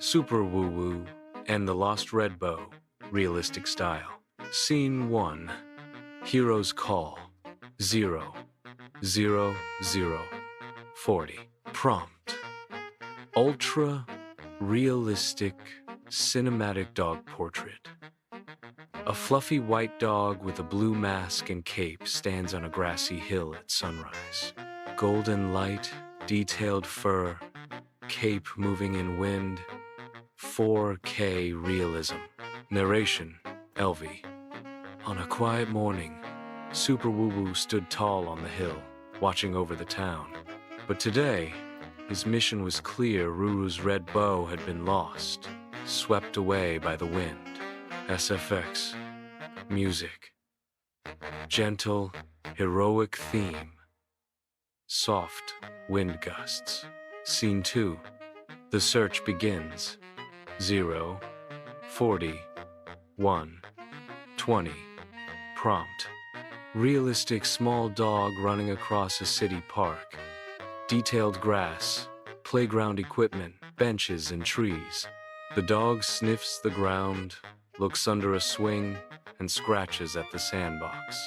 Super Woo Woo and the Lost Red Bow, realistic style. Scene 1. Hero's Call. 0, 0, 0, 40. Prompt. Ultra realistic cinematic dog portrait. A fluffy white dog with a blue mask and cape stands on a grassy hill at sunrise. Golden light, detailed fur, cape moving in wind, 4K realism. Narration, Elvie. On a quiet morning, Super Woo Woo stood tall on the hill, watching over the town. But today, his mission was clear. Ruru's red bow had been lost, swept away by the wind. SFX. Music. Gentle, heroic theme. Soft wind gusts. Scene 2. The search begins. 0, 40, 1, 20. Prompt. Realistic small dog running across a city park. Detailed grass, playground equipment, benches and trees. The dog sniffs the ground, looks under a swing, and scratches at the sandbox.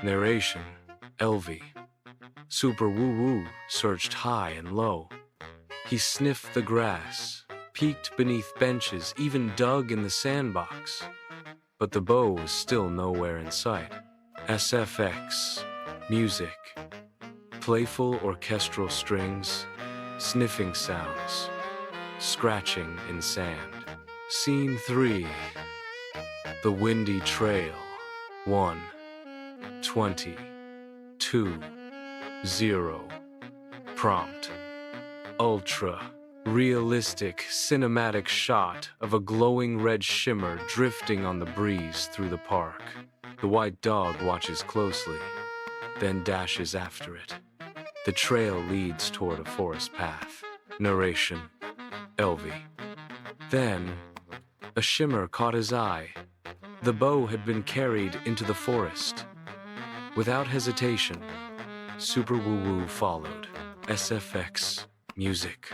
Narration, Elvie. Super Woo Woo searched high and low. He sniffed the grass, peeked beneath benches, even dug in the sandbox. But the bow was still nowhere in sight. SFX. Music. Playful orchestral strings, sniffing sounds, scratching in sand. Scene 3. The windy trail. 1, 20, 2, 0. Prompt. Ultra realistic cinematic shot of a glowing red shimmer drifting on the breeze through the park. The white dog watches closely, then dashes after it. The trail leads toward a forest path. Narration, Elvie. Then, a shimmer caught his eye. The bow had been carried into the forest. Without hesitation, Super Woo Woo followed. SFX. Music.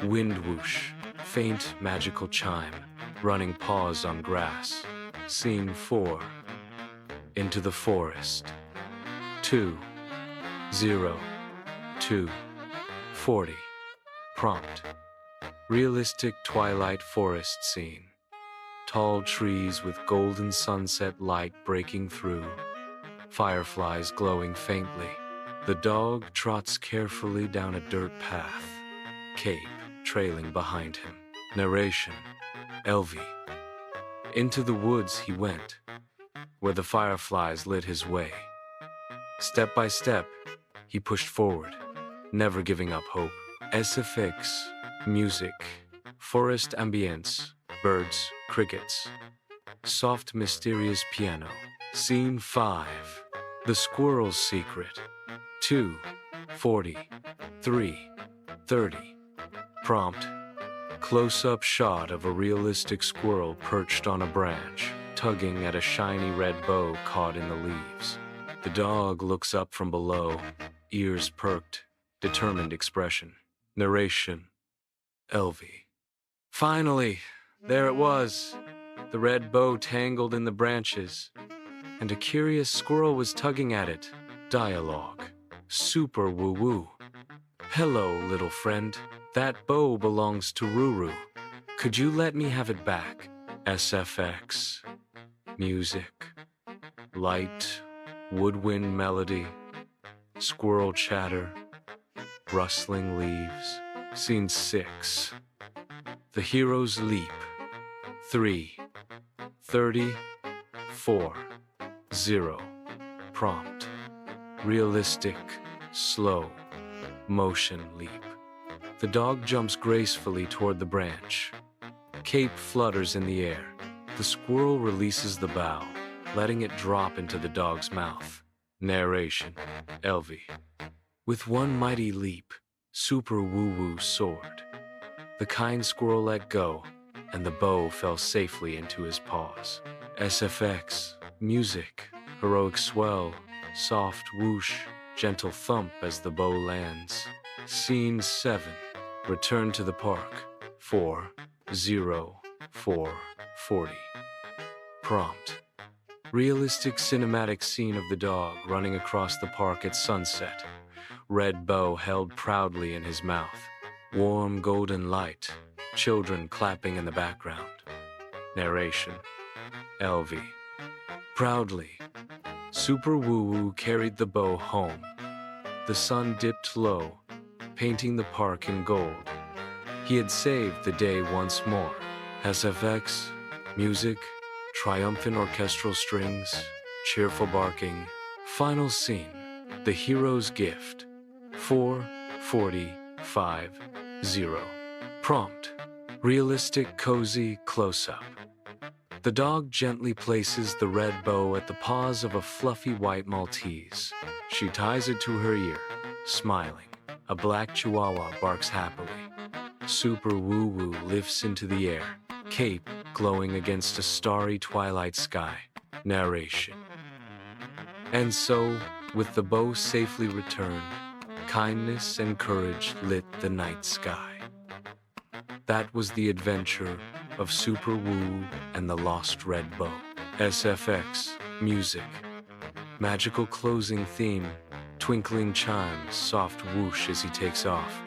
Wind whoosh. Faint magical chime. Running paws on grass. Scene 4. Into the forest. 2, 0, 2, 40. Prompt. Realistic twilight forest scene. Tall trees with golden sunset light breaking through. Fireflies glowing faintly. The dog trots carefully down a dirt path. Cape trailing behind him. Narration, Elvie. Into the woods he went, where the fireflies lit his way. Step by step, he pushed forward, never giving up hope. SFX. Music. Forest ambience. Birds, crickets. Soft, mysterious piano. Scene 5. The squirrel's secret. 2, 40, 3, 30. Prompt. Close-up shot of a realistic squirrel perched on a branch, tugging at a shiny red bow caught in the leaves. The dog looks up from below, ears perked, determined expression. Narration, Elvie. Finally, there it was, the red bow tangled in the branches, and a curious squirrel was tugging at it. Dialogue. Super Woo Woo. Hello, little friend. That bow belongs to Ruru. Could you let me have it back? SFX. Music. Light, woodwind melody, squirrel chatter, rustling leaves. Scene 6. The hero's leap. 3, 30, 4, 0. Prompt. Realistic, slow, motion leap. The dog jumps gracefully toward the branch. Cape flutters in the air. The squirrel releases the bough, letting it drop into the dog's mouth. Narration, Elvie. With one mighty leap, Super Woo Woo soared. The kind squirrel let go, and the bow fell safely into his paws. SFX. Music. Heroic swell. Soft whoosh. Gentle thump as the bow lands. Scene 7. Return to the park. 4, 440. Prompt. Realistic cinematic scene of the dog running across the park at sunset. Red bow held proudly in his mouth. Warm golden light. Children clapping in the background. Narration. LV. Proudly. Super Woo Woo carried the bow home. The sun dipped low, painting the park in gold. He had saved the day once more. SFX, music, triumphant orchestral strings, cheerful barking. Final scene, the hero's gift. 4:45:0. Prompt, realistic cozy close-up. The dog gently places the red bow at the paws of a fluffy white Maltese. She ties it to her ear, smiling. A black Chihuahua barks happily. Super Woo Woo lifts into the air, cape glowing against a starry twilight sky. Narration. And so, with the bow safely returned, kindness and courage lit the night sky. That was the adventure of Super Woo and the Lost Red Bow. SFX, music. Magical closing theme, twinkling chimes, soft whoosh as he takes off.